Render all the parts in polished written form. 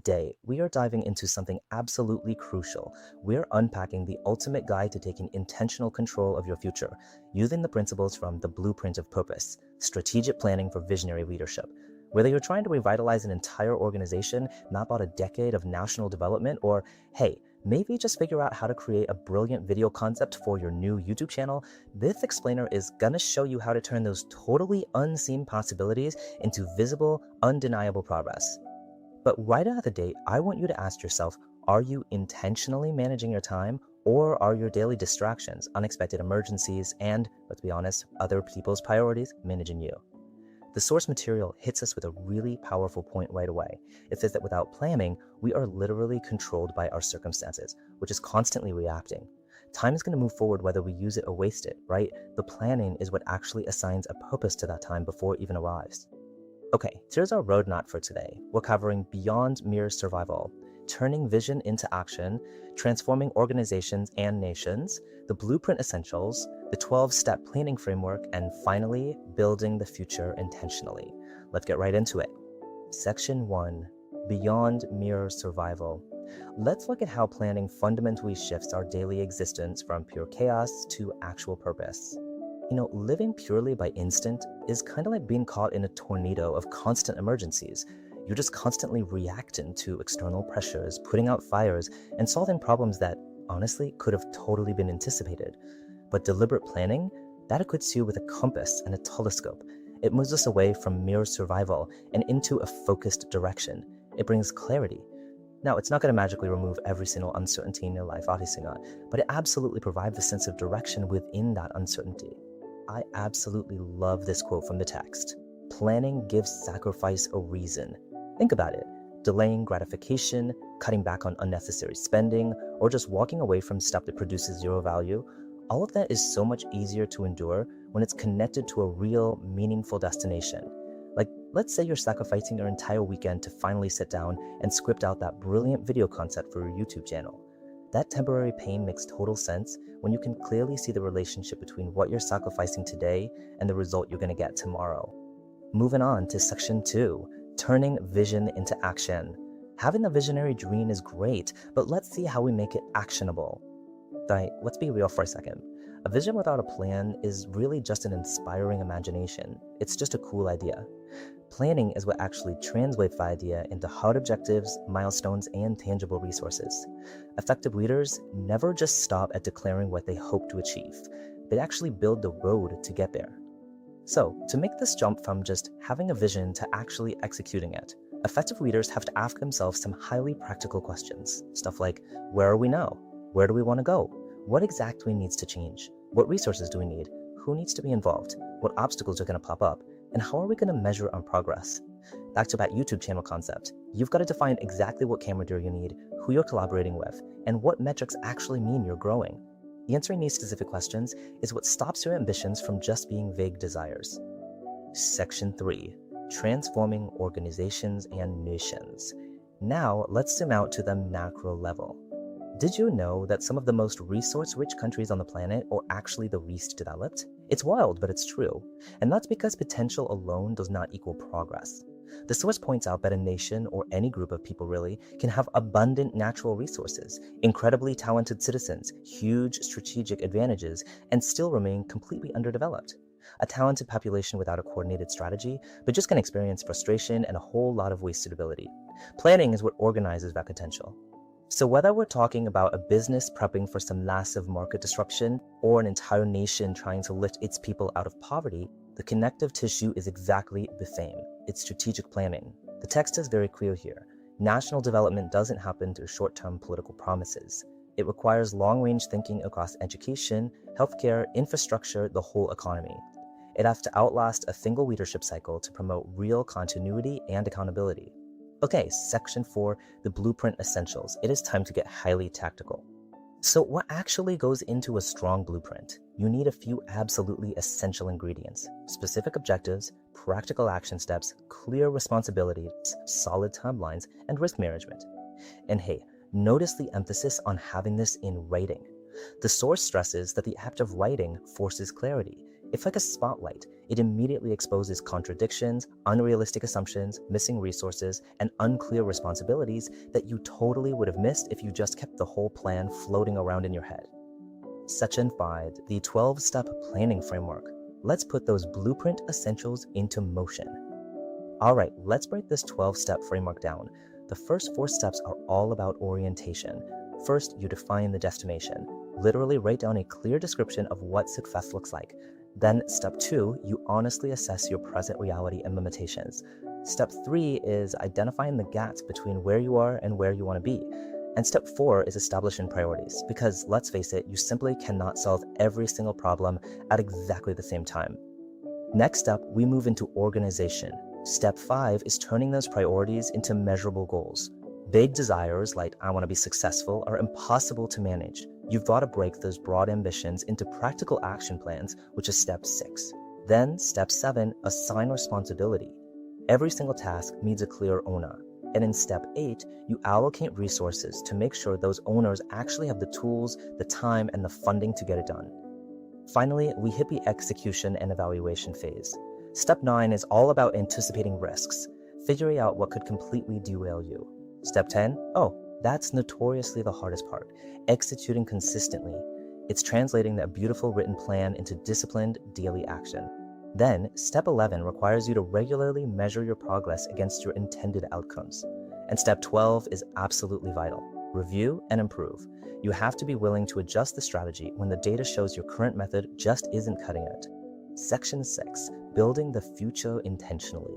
Today, we are diving into something absolutely crucial. We're unpacking the ultimate guide to taking intentional control of your future, using the principles from the Blueprint of Purpose, strategic planning for visionary leadership. Whether you're trying to revitalize an entire organization, map out a decade of national development, or hey, maybe just figure out how to create a brilliant video concept for your new YouTube channel, this explainer is gonna show you how to turn those totally unseen possibilities into visible, undeniable progress. But right out of the gate, I want you to ask yourself, are you intentionally managing your time, or are your daily distractions, unexpected emergencies, and, let's be honest, other people's priorities managing you? The source material hits us with a really powerful point right away. It says that without planning, we are literally controlled by our circumstances, which is constantly reacting. Time is going to move forward whether we use it or waste it, right? The planning is what actually assigns a purpose to that time before it even arrives. Okay, here's our roadmap for today. We're covering beyond mere survival, turning vision into action, transforming organizations and nations, the blueprint essentials, the 12-step planning framework, and finally, building the future intentionally. Let's get right into it. Section 1, Beyond Mere Survival. Let's look at how planning fundamentally shifts our daily existence from pure chaos to actual purpose. Living purely by instinct is kind of like being caught in a tornado of constant emergencies. You're just constantly reacting to external pressures, putting out fires, and solving problems that, honestly, could have totally been anticipated. But deliberate planning, that equips you with a compass and a telescope. It moves us away from mere survival and into a focused direction. It brings clarity. Now, it's not going to magically remove every single uncertainty in your life, obviously not, but it absolutely provides a sense of direction within that uncertainty. I absolutely love this quote from the text. Planning gives sacrifice a reason. Think about it. Delaying gratification, cutting back on unnecessary spending, or just walking away from stuff that produces zero value, all of that is so much easier to endure when it's connected to a real, meaningful destination. Like, let's say you're sacrificing your entire weekend to finally sit down and script out that brilliant video concept for your YouTube channel. That temporary pain makes total sense when you can clearly see the relationship between what you're sacrificing today and the result you're going to get tomorrow. Moving on to section 2, turning vision into action. Having a visionary dream is great, but let's see how we make it actionable. Let's be real for a second. A vision without a plan is really just an inspiring imagination. It's just a cool idea. Planning is what actually translates the idea into hard objectives, milestones, and tangible resources. Effective leaders never just stop at declaring what they hope to achieve. They actually build the road to get there. So, to make this jump from just having a vision to actually executing it, effective leaders have to ask themselves some highly practical questions. Stuff like, where are we now? Where do we want to go? What exactly needs to change? What resources do we need? Who needs to be involved? What obstacles are going to pop up? And how are we going to measure our progress? Back to that YouTube channel concept, you've got to define exactly what camera gear you need, who you're collaborating with, and what metrics actually mean you're growing. Answering these specific questions is what stops your ambitions from just being vague desires. Section 3, Transforming Organizations and Nations. Now, let's zoom out to the macro level. Did you know that some of the most resource-rich countries on the planet are actually the least developed? It's wild, but it's true. And that's because potential alone does not equal progress. The source points out that a nation, or any group of people really, can have abundant natural resources, incredibly talented citizens, huge strategic advantages, and still remain completely underdeveloped. A talented population without a coordinated strategy, but just can experience frustration and a whole lot of wasted ability. Planning is what organizes that potential. So whether we're talking about a business prepping for some massive market disruption or an entire nation trying to lift its people out of poverty, the connective tissue is exactly the same. It's strategic planning. The text is very clear here. National development doesn't happen through short-term political promises. It requires long-range thinking across education, healthcare, infrastructure, the whole economy. It has to outlast a single leadership cycle to promote real continuity and accountability. Okay, section 4, the blueprint essentials. It is time to get highly tactical. So what actually goes into a strong blueprint? You need a few absolutely essential ingredients: specific objectives, practical action steps, clear responsibilities, solid timelines, and risk management. And hey, notice the emphasis on having this in writing. The source stresses that the act of writing forces clarity. It's like a spotlight. It immediately exposes contradictions, unrealistic assumptions, missing resources, and unclear responsibilities that you totally would have missed if you just kept the whole plan floating around in your head. Section 5, the 12-step planning framework. Let's put those blueprint essentials into motion. All right, let's break this 12-step framework down. The first 4 steps are all about orientation. First, you define the destination. Literally write down a clear description of what success looks like. Then, step 2, you honestly assess your present reality and limitations. Step 3 is identifying the gaps between where you are and where you want to be. And step 4 is establishing priorities, because let's face it, you simply cannot solve every single problem at exactly the same time. Next up, we move into organization. Step 5 is turning those priorities into measurable goals. Big desires like I want to be successful are impossible to manage. You've got to break those broad ambitions into practical action plans, which is step 6. Then step 7, assign responsibility. Every single task needs a clear owner. And in step 8, you allocate resources to make sure those owners actually have the tools, the time, and the funding to get it done. Finally, we hit the execution and evaluation phase. Step 9 is all about anticipating risks, figuring out what could completely derail you. Step 10, that's notoriously the hardest part, executing consistently. It's translating that beautiful written plan into disciplined daily action. Then, step 11 requires you to regularly measure your progress against your intended outcomes. And step 12 is absolutely vital. Review and improve. You have to be willing to adjust the strategy when the data shows your current method just isn't cutting it. Section 6, building the future intentionally.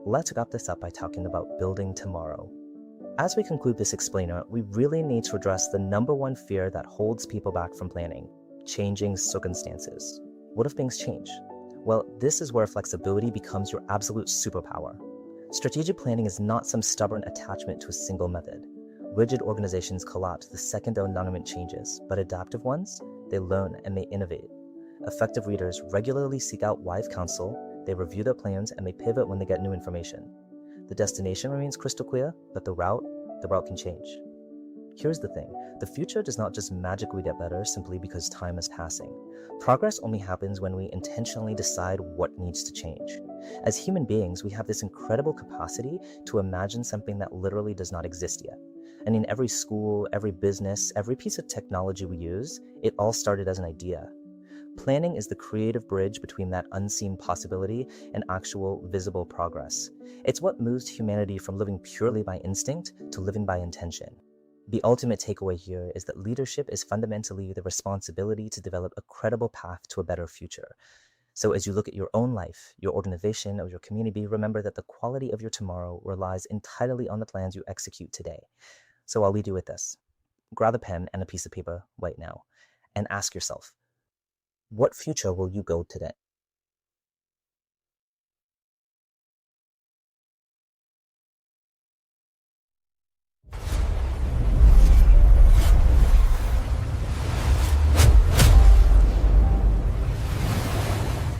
Let's wrap this up by talking about building tomorrow. As we conclude this explainer, we really need to address the number one fear that holds people back from planning: changing circumstances. What if things change? Well, this is where flexibility becomes your absolute superpower. Strategic planning is not some stubborn attachment to a single method. Rigid organizations collapse the second their environment changes, but adaptive ones, they learn and they innovate. Effective readers regularly seek out wise counsel, they review their plans, and they pivot when they get new information. The destination remains crystal clear, but the route can change. Here's the thing, the future does not just magically get better simply because time is passing. Progress only happens when we intentionally decide what needs to change. As human beings, we have this incredible capacity to imagine something that literally does not exist yet. And in every school, every business, every piece of technology we use, it all started as an idea. Planning is the creative bridge between that unseen possibility and actual visible progress. It's what moves humanity from living purely by instinct to living by intention. The ultimate takeaway here is that leadership is fundamentally the responsibility to develop a credible path to a better future. So as you look at your own life, your organization, or your community, remember that the quality of your tomorrow relies entirely on the plans you execute today. So I'll leave you with this. Grab a pen and a piece of paper right now and ask yourself, what future will you build today?